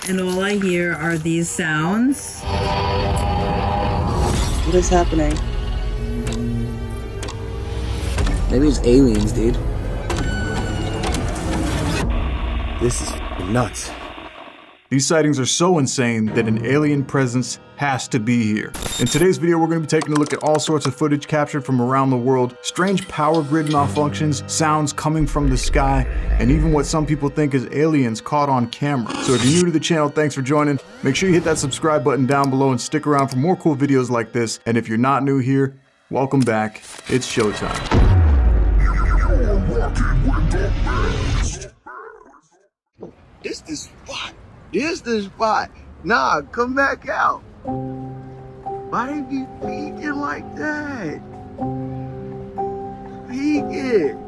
and all I hear are these sounds. What is happening? Maybe it's aliens, dude. This is nuts. These sightings are so insane that an alien presence has to be here. In today's video, we're going to be taking a look at all sorts of footage captured from around the world, strange power grid malfunctions, sounds coming from the sky, and even what some people think is aliens caught on camera. So if you're new to the channel, thanks for joining. Make sure you hit that subscribe button down below and stick around for more cool videos like this. And if you're not new here, welcome back. It's showtime. This the spot. This the spot. Nah, come back out. Why they be peeking like that? Peeking.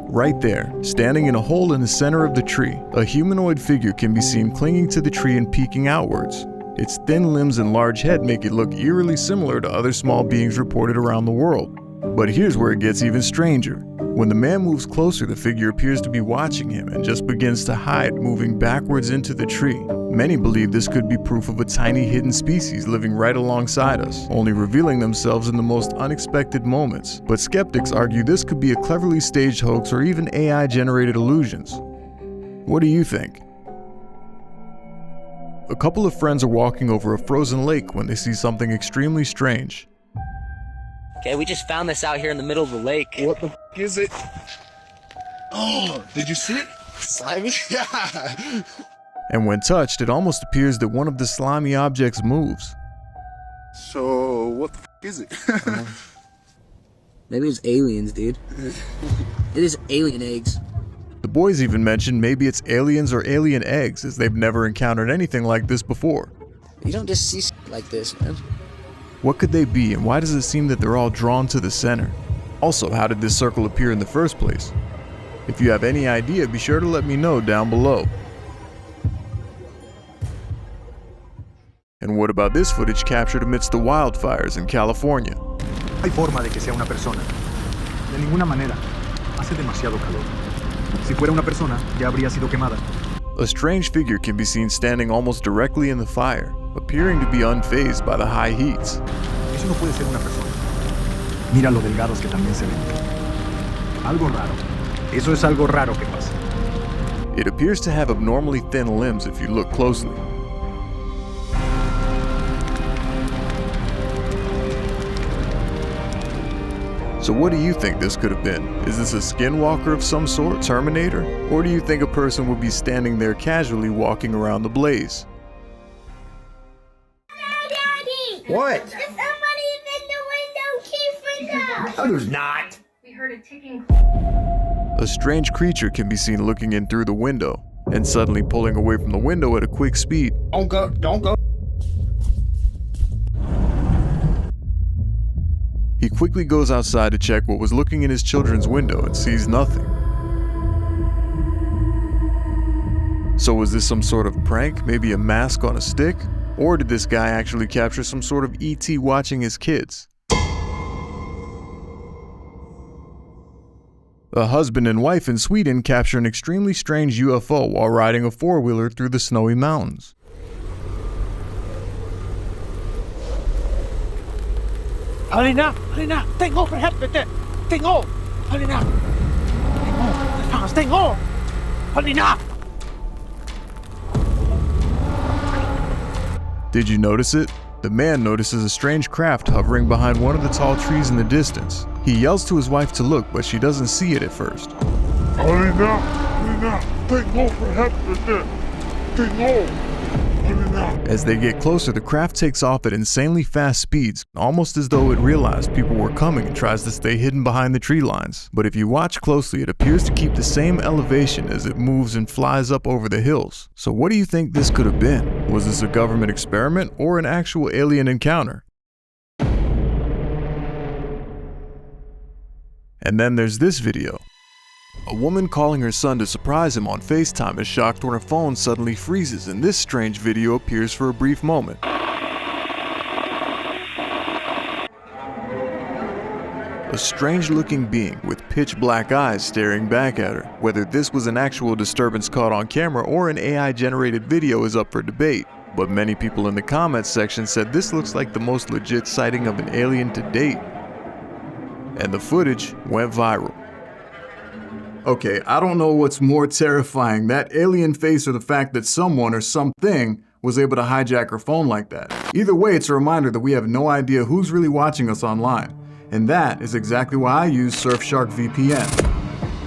Right there, standing in a hole in the center of the tree, a humanoid figure can be seen clinging to the tree and peeking outwards. Its thin limbs and large head make it look eerily similar to other small beings reported around the world. But here's where it gets even stranger. When the man moves closer, the figure appears to be watching him and just begins to hide, moving backwards into the tree. Many believe this could be proof of a tiny hidden species living right alongside us, only revealing themselves in the most unexpected moments. But skeptics argue this could be a cleverly staged hoax or even AI-generated illusions. What do you think? A couple of friends are walking over a frozen lake when they see something extremely strange. Okay, we just found this out here in the middle of the lake. What the f is it? Oh, did you see it? Slimy? Yeah. And when touched, it almost appears that one of the slimy objects moves. So, what the f is it? Maybe it's aliens, dude. It is alien eggs. The boys even mentioned maybe it's aliens or alien eggs, as they've never encountered anything like this before. You don't just see like this, man. What could they be, and why does it seem that they're all drawn to the center? Also, how did this circle appear in the first place? If you have any idea, be sure to let me know down below. And what about this footage captured amidst the wildfires in California? Hay forma de que sea una persona. De ninguna manera. Hace demasiado calor. Si fuera una persona, ya habría sido quemada. A strange figure can be seen standing almost directly in the fire, appearing to be unfazed by the high heats. Eso no puede ser una persona. Mira lo delgados que también se ven. Algo raro. Eso es algo raro que pasa. It appears to have abnormally thin limbs if you look closely. So what do you think this could have been? Is this a skinwalker of some sort, Terminator? Or do you think a person would be standing there casually walking around the blaze? Daddy! What? There's somebody in the window keeping us! No, there's not. We heard a ticking. A strange creature can be seen looking in through the window, and suddenly pulling away from the window at a quick speed. Don't go, don't go. He quickly goes outside to check what was looking in his children's window and sees nothing. So was this some sort of prank, maybe a mask on a stick? Or did this guy actually capture some sort of ET watching his kids? A husband and wife in Sweden capture an extremely strange UFO while riding a four-wheeler through the snowy mountains. Halina! Halina! Stäng av för helvete! Stäng av! Halina! Stäng av! Fan, stäng av! Halina! Did you notice it? The man notices a strange craft hovering behind one of the tall trees in the distance. He yells to his wife to look, but she doesn't see it at first. Halina! Halina! Stäng av för helvete! Stäng av! As they get closer, the craft takes off at insanely fast speeds, almost as though it realized people were coming and tries to stay hidden behind the tree lines. But if you watch closely, it appears to keep the same elevation as it moves and flies up over the hills. So what do you think this could have been? Was this a government experiment or an actual alien encounter? And then there's this video. A woman calling her son to surprise him on FaceTime is shocked when her phone suddenly freezes, and this strange video appears for a brief moment. A strange-looking being with pitch-black eyes staring back at her. Whether this was an actual disturbance caught on camera or an AI-generated video is up for debate, but many people in the comments section said this looks like the most legit sighting of an alien to date. And the footage went viral. Okay, I don't know what's more terrifying, that alien face or the fact that someone or something was able to hijack her phone like that. Either way, it's a reminder that we have no idea who's really watching us online. And that is exactly why I use Surfshark VPN.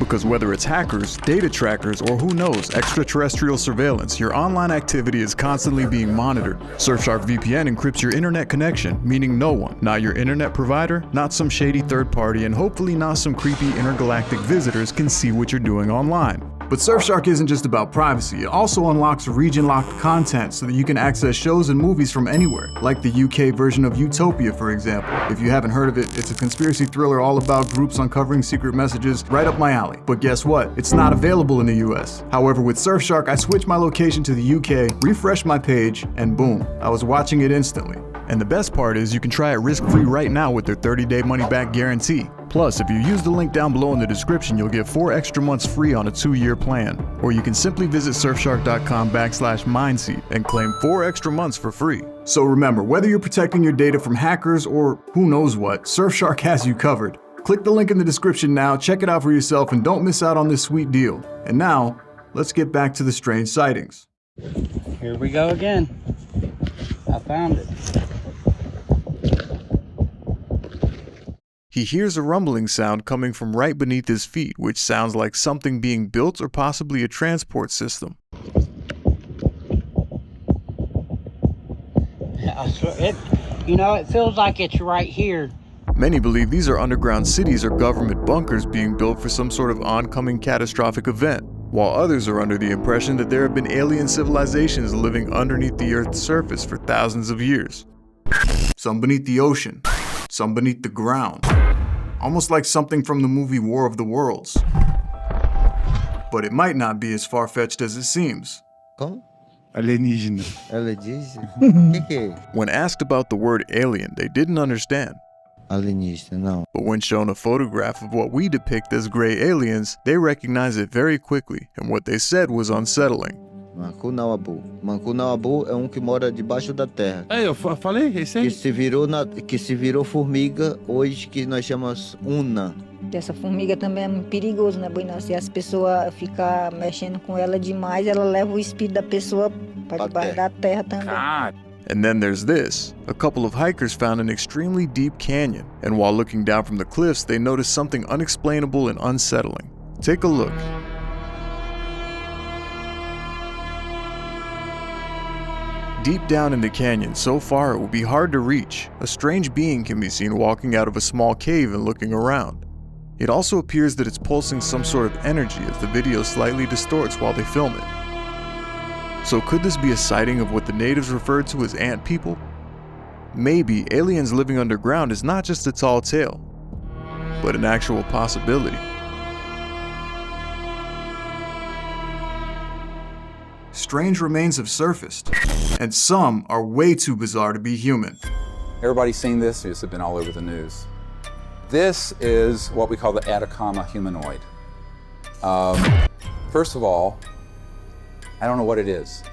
Because whether it's hackers, data trackers, or who knows, extraterrestrial surveillance, your online activity is constantly being monitored. Surfshark VPN encrypts your internet connection, meaning no one, not your internet provider, not some shady third party, and hopefully not some creepy intergalactic visitors can see what you're doing online. But Surfshark isn't just about privacy, it also unlocks region-locked content so that you can access shows and movies from anywhere, like the UK version of Utopia, for example. If you haven't heard of it, it's a conspiracy thriller all about groups uncovering secret messages, right up my alley. But guess what? It's not available in the US. However, with Surfshark, I switched my location to the UK, refreshed my page, and boom, I was watching it instantly. And the best part is you can try it risk-free right now with their 30-day money-back guarantee. Plus, if you use the link down below in the description, you'll get 4 extra months free on a 2-year plan. Or you can simply visit surfshark.com/MindSeed and claim 4 extra months for free. So remember, whether you're protecting your data from hackers or who knows what, Surfshark has you covered. Click the link in the description now, check it out for yourself, and don't miss out on this sweet deal. And now, let's get back to the strange sightings. Here we go again. I found it. He hears a rumbling sound coming from right beneath his feet, which sounds like something being built or possibly a transport system. I swear, it feels like it's right here. Many believe these are underground cities or government bunkers being built for some sort of oncoming catastrophic event, while others are under the impression that there have been alien civilizations living underneath the Earth's surface for thousands of years. Some beneath the ocean, some beneath the ground. Almost like something from the movie War of the Worlds. But it might not be as far-fetched as it seems. Como? Alienígena. Alienígena? Que é? When asked about the word alien, they didn't understand. Alienígena, não. But when shown a photograph of what we depict as gray aliens, they recognize it very quickly, and what they said was unsettling. Mancunawabu. Mancunawabu é que mora debaixo da terra. É, eu falei, esse aí. Que se virou formiga, hoje que nós chamamos Una. Essa formiga também é muito perigoso, né, Buina? Se as pessoas ficar mexendo com ela demais, ela leva o espírito da pessoa para debaixo da terra também. And then there's this. A couple of hikers found an extremely deep canyon, and while looking down from the cliffs, they noticed something unexplainable and unsettling. Take a look. Deep down in the canyon, so far it will be hard to reach, a strange being can be seen walking out of a small cave and looking around. It also appears that it's pulsing some sort of energy as the video slightly distorts while they film it. So could this be a sighting of what the natives referred to as ant people? Maybe aliens living underground is not just a tall tale, but an actual possibility. Strange remains have surfaced, and some are way too bizarre to be human. Everybody's seen this, it's been all over the news. This is what we call the Atacama humanoid. First of all, I don't know what it is.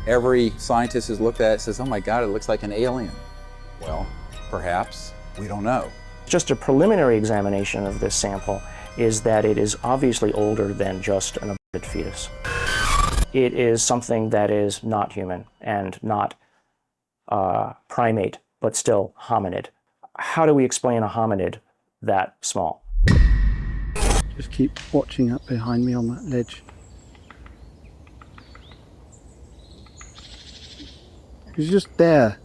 Every scientist has looked at it and says, oh my God, it looks like an alien. Well, perhaps, we don't know. Just a preliminary examination of this sample is that it is obviously older than just an aborted fetus. It is something that is not human and not primate, but still hominid. How do we explain a hominid that small? Just keep watching up behind me on that ledge. He's just there.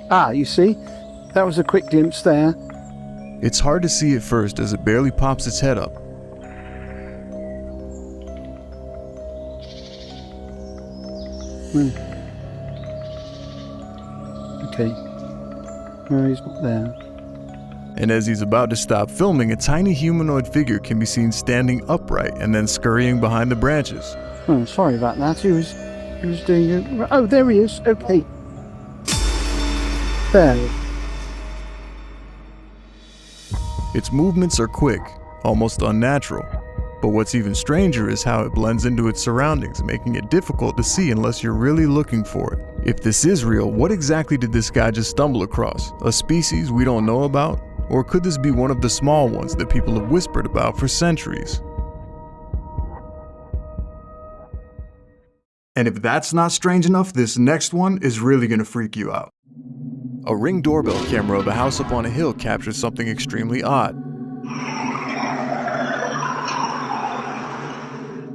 Ah, you see? That was a quick glimpse there. It's hard to see at first as it barely pops its head up. Okay. No, he's not there. And as he's about to stop filming, a tiny humanoid figure can be seen standing upright and then scurrying behind the branches. Oh, sorry about that. He was doing it. Oh, there he is. Okay. Fair. Its movements are quick, almost unnatural. But what's even stranger is how it blends into its surroundings, making it difficult to see unless you're really looking for it. If this is real, what exactly did this guy just stumble across? A species we don't know about? Or could this be one of the small ones that people have whispered about for centuries? And if that's not strange enough, this next one is really gonna freak you out. A Ring doorbell camera of a house up on a hill captures something extremely odd.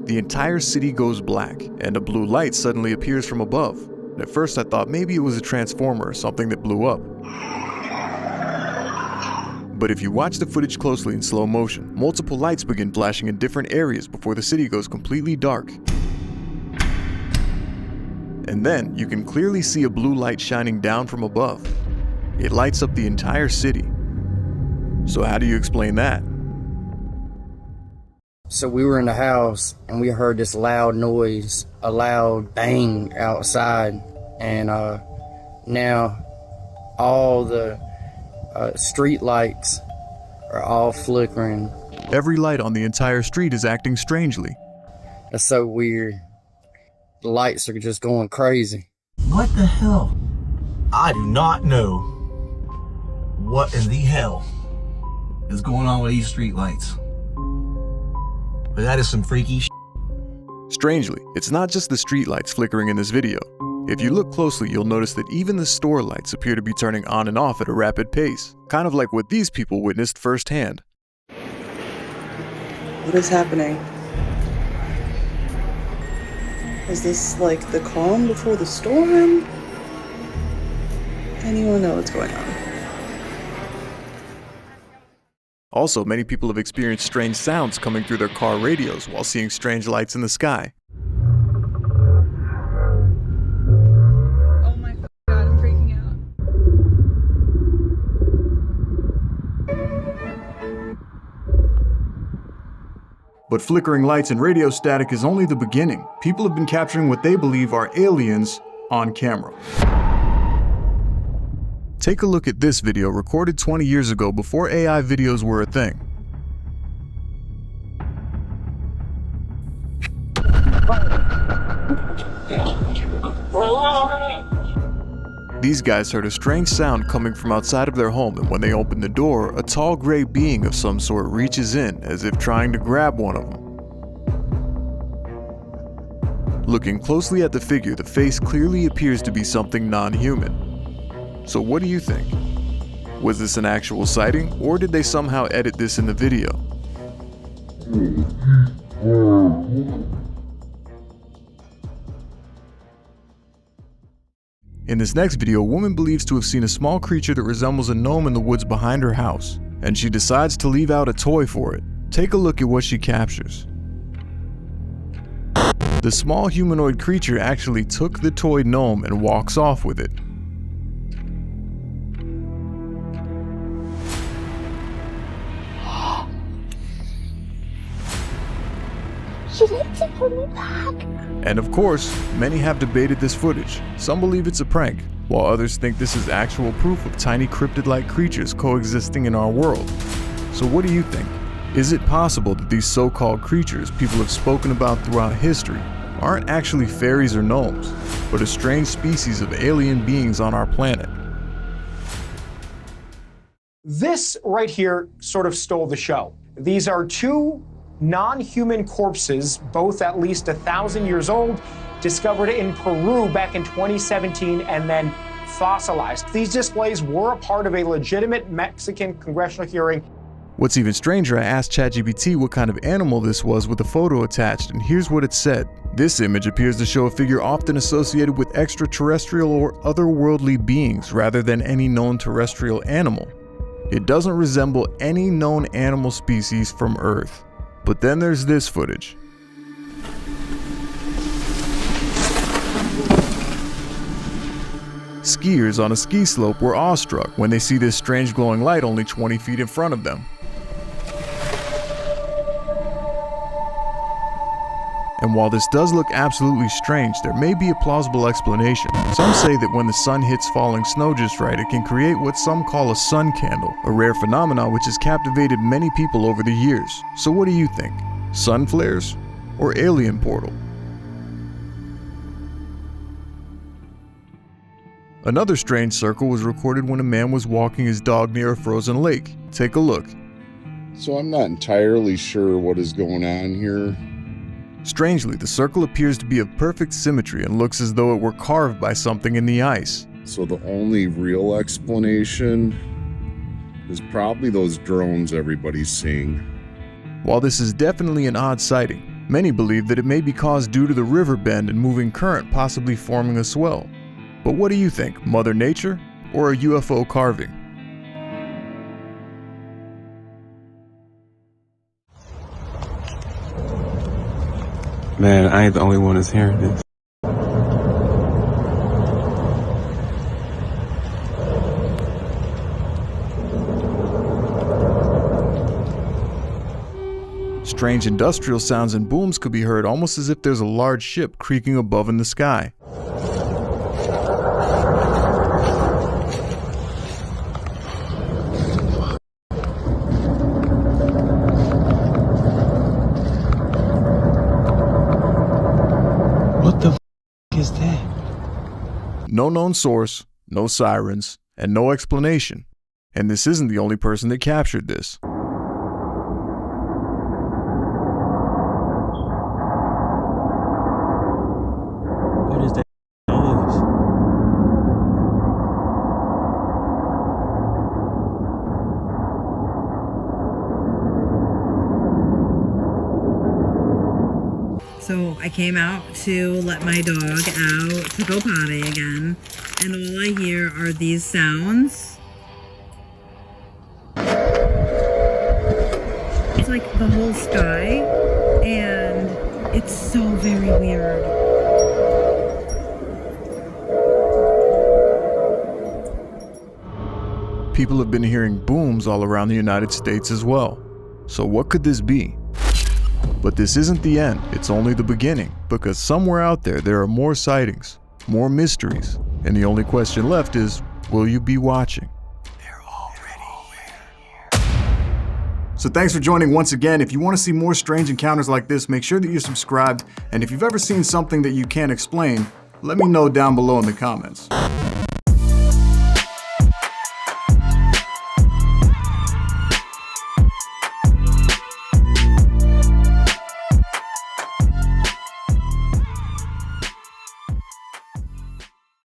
The entire city goes black, and a blue light suddenly appears from above. At first I thought maybe it was a transformer or something that blew up. But if you watch the footage closely in slow motion, multiple lights begin flashing in different areas before the city goes completely dark. And then you can clearly see a blue light shining down from above. It lights up the entire city. So how do you explain that? So we were in the house and we heard this loud noise, a loud bang outside, and now all the street lights are all flickering. Every light on the entire street is acting strangely. That's so weird. The lights are just going crazy. What the hell? I do not know what in the hell is going on with these street lights. But that is some freaky shit. Strangely, it's not just the street lights flickering in this video. If you look closely, you'll notice that even the store lights appear to be turning on and off at a rapid pace, kind of like what these people witnessed firsthand. What is happening? Is this like the calm before the storm? Anyone know what's going on? Also, many people have experienced strange sounds coming through their car radios while seeing strange lights in the sky. Oh my god, I'm freaking out. But flickering lights and radio static is only the beginning. People have been capturing what they believe are aliens on camera. Take a look at this video recorded 20 years ago before AI videos were a thing. These guys heard a strange sound coming from outside of their home, and when they opened the door, a tall gray being of some sort reaches in as if trying to grab one of them. Looking closely at the figure, the face clearly appears to be something non-human. So what do you think? Was this an actual sighting, or did they somehow edit this in the video? In this next video, a woman believes to have seen a small creature that resembles a gnome in the woods behind her house, and she decides to leave out a toy for it. Take a look at what she captures. The small humanoid creature actually took the toy gnome and walks off with it. She likes to put me back. And of course, many have debated this footage. Some believe it's a prank, while others think this is actual proof of tiny cryptid-like creatures coexisting in our world. So what do you think? Is it possible that these so-called creatures people have spoken about throughout history aren't actually fairies or gnomes, but a strange species of alien beings on our planet? This right here sort of stole the show. These are two non-human corpses, both at least 1,000 years old, discovered in Peru back in 2017 and then fossilized. These displays were a part of a legitimate Mexican congressional hearing. What's even stranger, I asked ChatGPT what kind of animal this was with a photo attached, and here's what it said. This image appears to show a figure often associated with extraterrestrial or otherworldly beings rather than any known terrestrial animal. It doesn't resemble any known animal species from Earth. But then there's this footage. Skiers on a ski slope were awestruck when they see this strange glowing light only 20 feet in front of them. And while this does look absolutely strange, there may be a plausible explanation. Some say that when the sun hits falling snow just right, it can create what some call a sun candle, a rare phenomenon which has captivated many people over the years. So what do you think? Sun flares or alien portal? Another strange circle was recorded when a man was walking his dog near a frozen lake. Take a look. So I'm not entirely sure what is going on here. Strangely, the circle appears to be of perfect symmetry and looks as though it were carved by something in the ice. So the only real explanation is probably those drones everybody's seeing. While this is definitely an odd sighting, many believe that it may be caused due to the river bend and moving current possibly forming a swell. But what do you think, Mother Nature or a UFO carving? Man, I ain't the only one that's hearing this. Strange industrial sounds and booms could be heard almost as if there's a large ship creaking above in the sky. What the is that? No known source, no sirens, and no explanation. And this isn't the only person that captured this. What is that noise? So I came out to let my dog out to go potty again, and all I hear are these sounds. It's like the whole sky, and it's so very weird. People have been hearing booms all around the United States as well. So what could this be? But this isn't the end, it's only the beginning, because somewhere out there are more sightings, more mysteries, and the only question left is, will you be watching? They're already here. So thanks for joining once again. If you want to see more strange encounters like this, make sure that you're subscribed, and if you've ever seen something that you can't explain, let me know down below in the comments.